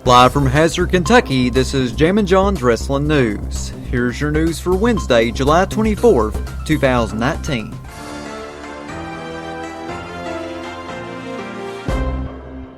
Live from Hazard, Kentucky, this is Jammin John's Wrestling News. Here's your news for Wednesday, July 24th, 2019.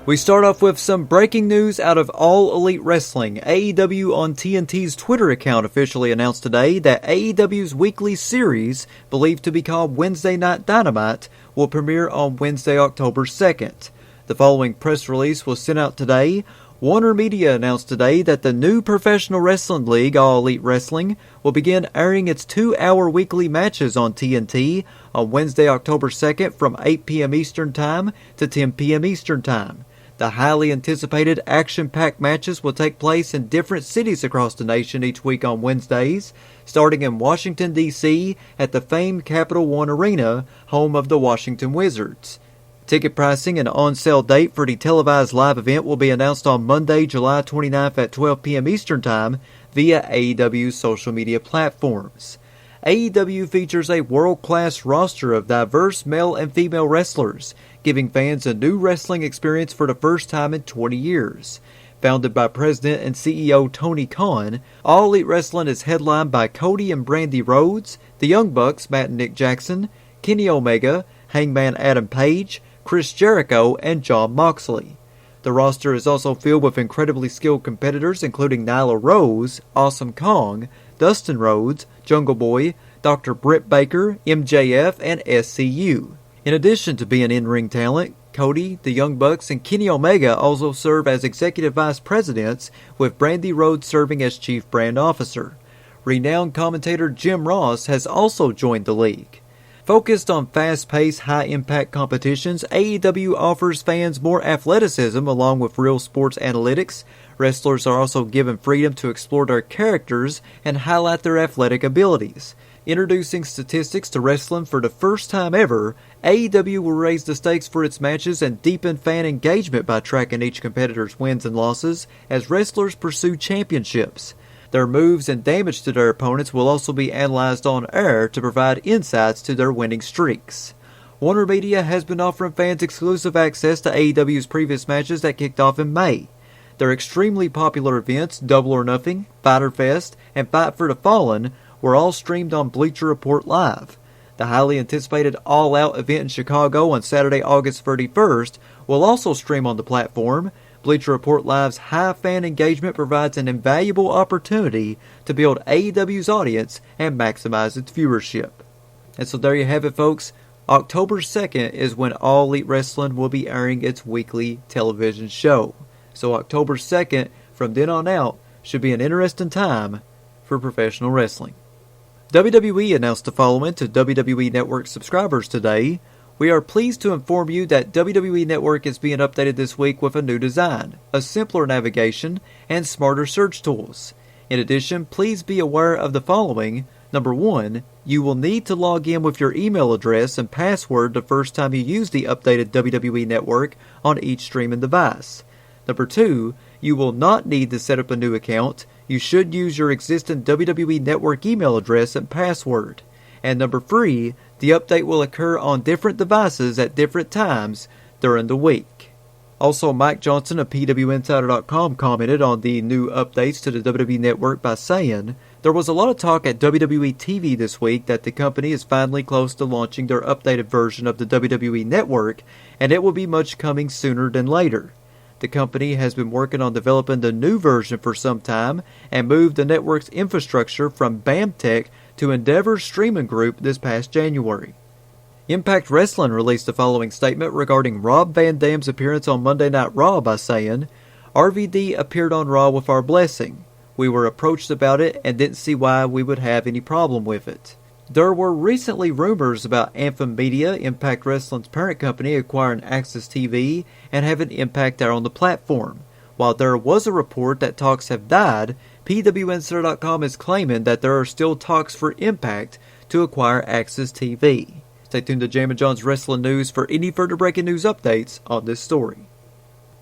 We start off with some breaking news out of All Elite Wrestling. AEW on TNT's Twitter account officially announced today that AEW's weekly series, believed to be called Wednesday Night Dynamite, will premiere on Wednesday, October 2nd. The following press release was sent out today. Warner Media announced today that the new professional wrestling league, All Elite Wrestling, will begin airing its 2-hour weekly matches on TNT on Wednesday, October 2nd from 8 p.m. Eastern Time to 10 p.m. Eastern Time. The highly anticipated action-packed matches will take place in different cities across the nation each week on Wednesdays, starting in Washington, D.C. at the famed Capital One Arena, home of the Washington Wizards. Ticket pricing and on-sale date for the televised live event will be announced on Monday, July 29th at 12 p.m. Eastern Time via AEW's social media platforms. AEW features a world-class roster of diverse male and female wrestlers, giving fans a new wrestling experience for the first time in 20 years. Founded by President and CEO Tony Khan, All Elite Wrestling is headlined by Cody and Brandy Rhodes, the Young Bucks Matt and Nick Jackson, Kenny Omega, Hangman Adam Page, Chris Jericho, and Jon Moxley. The roster is also filled with incredibly skilled competitors including Nyla Rose, Awesome Kong, Dustin Rhodes, Jungle Boy, Dr. Britt Baker, MJF, and SCU. In addition to being in-ring talent, Cody, the Young Bucks, and Kenny Omega also serve as executive vice presidents, with Brandy Rhodes serving as chief brand officer. Renowned commentator Jim Ross has also joined the league. Focused on fast-paced, high-impact competitions, AEW offers fans more athleticism along with real sports analytics. Wrestlers are also given freedom to explore their characters and highlight their athletic abilities. Introducing statistics to wrestling for the first time ever, AEW will raise the stakes for its matches and deepen fan engagement by tracking each competitor's wins and losses as wrestlers pursue championships. Their moves and damage to their opponents will also be analyzed on air to provide insights to their winning streaks. Warner Media has been offering fans exclusive access to AEW's previous matches that kicked off in May. Their extremely popular events, Double or Nothing, Fyter Fest, and Fight for the Fallen, were all streamed on Bleacher Report Live. The highly anticipated All Out event in Chicago on Saturday, August 31st will also stream on the platform. Bleacher Report Live's high fan engagement provides an invaluable opportunity to build AEW's audience and maximize its viewership. And so there you have it, folks. October 2nd is when All Elite Wrestling will be airing its weekly television show. So October 2nd, from then on out, should be an interesting time for professional wrestling. WWE announced the following to WWE Network subscribers today. We are pleased to inform you that WWE Network is being updated this week with a new design, a simpler navigation, and smarter search tools. In addition, please be aware of the following. Number 1, you will need to log in with your email address and password the first time you use the updated WWE Network on each streaming device. Number 2, you will not need to set up a new account. You should use your existing WWE Network email address and password. And number 3, the update will occur on different devices at different times during the week. Also, Mike Johnson of PWInsider.com commented on the new updates to the WWE Network by saying, "There was a lot of talk at WWE TV this week that the company is finally close to launching their updated version of the WWE Network, and it will be much coming sooner than later. The company has been working on developing the new version for some time and moved the network's infrastructure from BAMTech to Endeavor Streaming Group this past January." Impact Wrestling released the following statement regarding Rob Van Dam's appearance on Monday Night Raw by saying, "RVD appeared on Raw with our blessing. We were approached about it and didn't see why we would have any problem with it." There were recently rumors about Anthem Media, Impact Wrestling's parent company, acquiring Access TV and having Impact there on the platform. While there was a report that talks have died, PWInsider.com is claiming that there are still talks for Impact to acquire Access TV. Stay tuned to Jammin John's Wrestling News for any further breaking news updates on this story.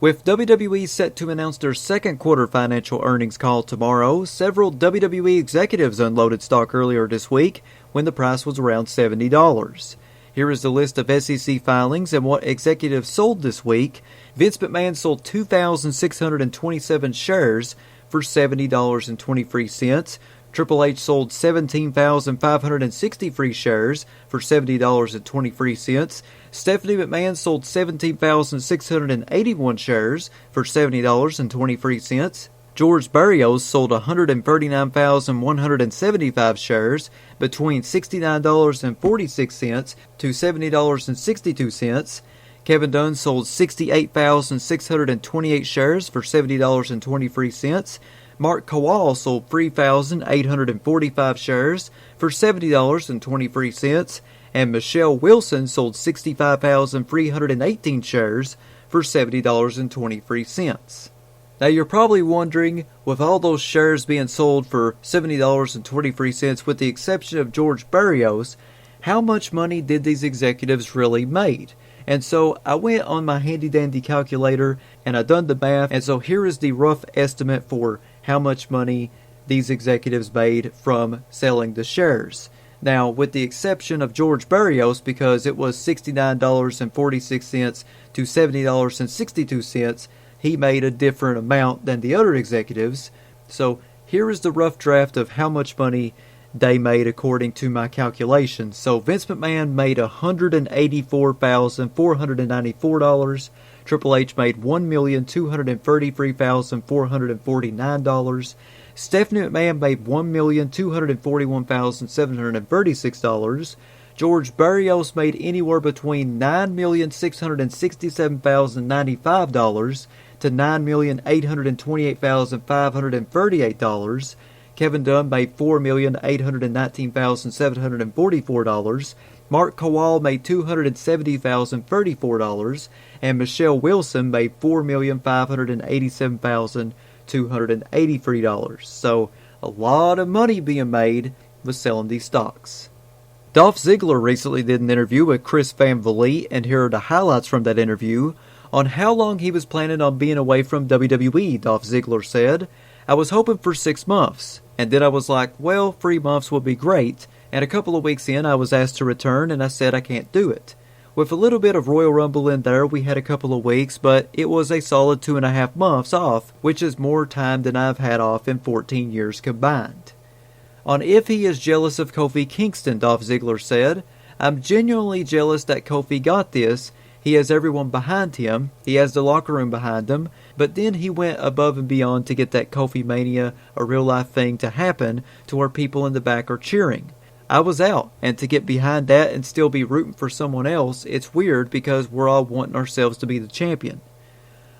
With WWE set to announce their second quarter financial earnings call tomorrow, several WWE executives unloaded stock earlier this week when the price was around $70. Here is the list of SEC filings and what executives sold this week. Vince McMahon sold 2,627 shares for $70.23. Triple H sold 17,560 free shares for $70.23. Stephanie McMahon sold 17,681 shares for $70.23. George Barrios sold 139,175 shares between $69.46 to $70.62. Kevin Dunn sold 68,628 shares for $70.23. Mark Kowal sold 3,845 shares for $70.23. And Michelle Wilson sold 65,318 shares for $70.23. Now you're probably wondering, with all those shares being sold for $70.23, with the exception of George Barrios, how much money did these executives really make? And so I went on my handy dandy calculator and I done the math, and so here is the rough estimate for how much money these executives made from selling the shares. Now, with the exception of George Barrios, because it was $69.46 to $70.62, he made a different amount than the other executives. So here is the rough draft of how much money they made according to my calculations. So Vince McMahon made $184,494. Triple H made $1,233,449. Stephanie McMahon made $1,241,736. George Barrios made anywhere between $9,667,095 to $9,828,538. Kevin Dunn made $4,819,744. Mark Kowal made $270,034, and Michelle Wilson made $4,587,283. So a lot of money being made with selling these stocks. Dolph Ziggler recently did an interview with Chris Van Vliet, and here are the highlights from that interview. On how long he was planning on being away from WWE, Dolph Ziggler said, "I was hoping for 6 months, and then I was like, well, 3 months would be great, and a couple of weeks in I was asked to return and I said I can't do it. With a little bit of Royal Rumble in there, we had a couple of weeks, but it was a solid 2.5 months off, which is more time than I've had off in 14 years combined." On if he is jealous of Kofi Kingston, Dolph Ziggler said, "I'm genuinely jealous that Kofi got this. He has everyone behind him. He has the locker room behind him. But then he went above and beyond to get that Kofi Mania a real-life thing to happen to where people in the back are cheering. I was out, and to get behind that and still be rooting for someone else, it's weird because we're all wanting ourselves to be the champion."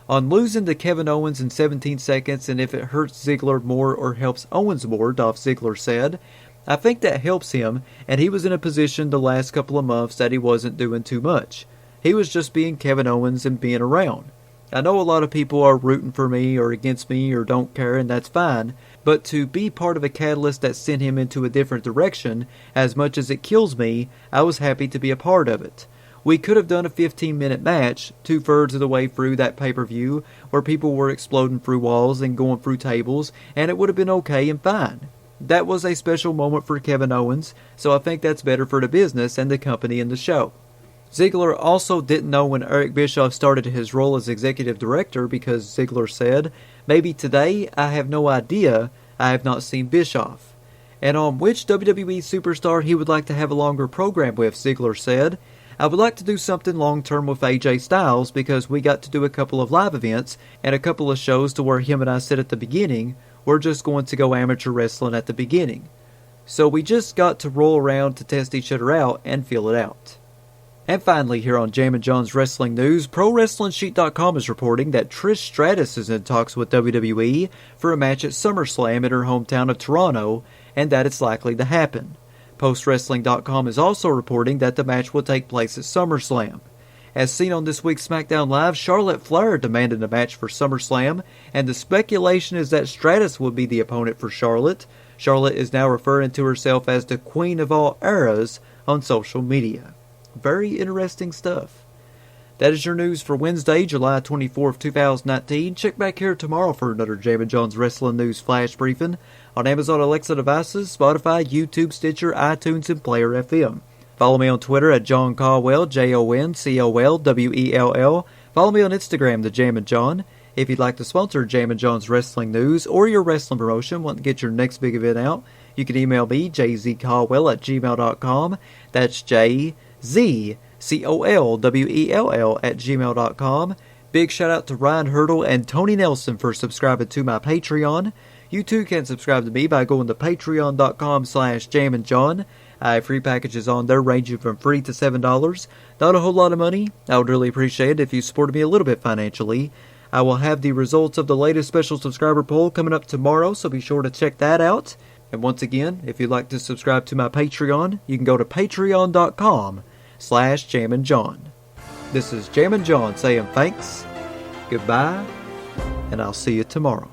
On losing to Kevin Owens in 17 seconds and if it hurts Ziggler more or helps Owens more, Dolph Ziggler said, "I think that helps him, and he was in a position the last couple of months that he wasn't doing too much. He was just being Kevin Owens and being around. I know a lot of people are rooting for me or against me or don't care, and that's fine, but to be part of a catalyst that sent him into a different direction, as much as it kills me, I was happy to be a part of it. We could have done a 15-minute match, 2/3 of the way through that pay-per-view, where people were exploding through walls and going through tables, and it would have been okay and fine. That was a special moment for Kevin Owens, so I think that's better for the business and the company and the show." Ziggler also didn't know when Eric Bischoff started his role as executive director because Ziggler said, "Maybe today, I have no idea. I have not seen Bischoff." And on which WWE superstar he would like to have a longer program with, Ziggler said, "I would like to do something long-term with AJ Styles because we got to do a couple of live events and a couple of shows to where him and I said at the beginning, we're just going to go amateur wrestling at the beginning. So we just got to roll around to test each other out and feel it out." And finally, here on Jammin' John's Wrestling News, ProWrestlingSheet.com is reporting that Trish Stratus is in talks with WWE for a match at SummerSlam in her hometown of Toronto, and that it's likely to happen. PostWrestling.com is also reporting that the match will take place at SummerSlam. As seen on this week's SmackDown Live, Charlotte Flair demanded a match for SummerSlam, and the speculation is that Stratus will be the opponent for Charlotte. Charlotte is now referring to herself as the Queen of All Eras on social media. Very interesting stuff. That is your news for Wednesday, July 24th, 2019. Check back here tomorrow for another Jammin' John's Wrestling News Flash Briefing on Amazon Alexa devices, Spotify, YouTube, Stitcher, iTunes, and Player FM. Follow me on Twitter at John Caldwell, JONCOLWELL. Follow me on Instagram, the Jammin John. If you'd like to sponsor Jammin John's wrestling news or your wrestling promotion, want to get your next big event out, you can email me, jzcaldwell@gmail.com. That's JZCOLWELL@gmail.com. Big shout out to Ryan Hurdle and Tony Nelson for subscribing to my Patreon. You too can subscribe to me by going to patreon.com/jamminjohn. I have free packages on there ranging from free to $7. Not a whole lot of money. I would really appreciate it if you supported me a little bit financially. I will have the results of the latest special subscriber poll coming up tomorrow, so be sure to check that out. And once again, if you'd like to subscribe to my Patreon, you can go to patreon.com/jamminjohn. This is Jammin John saying thanks, goodbye, and I'll see you tomorrow.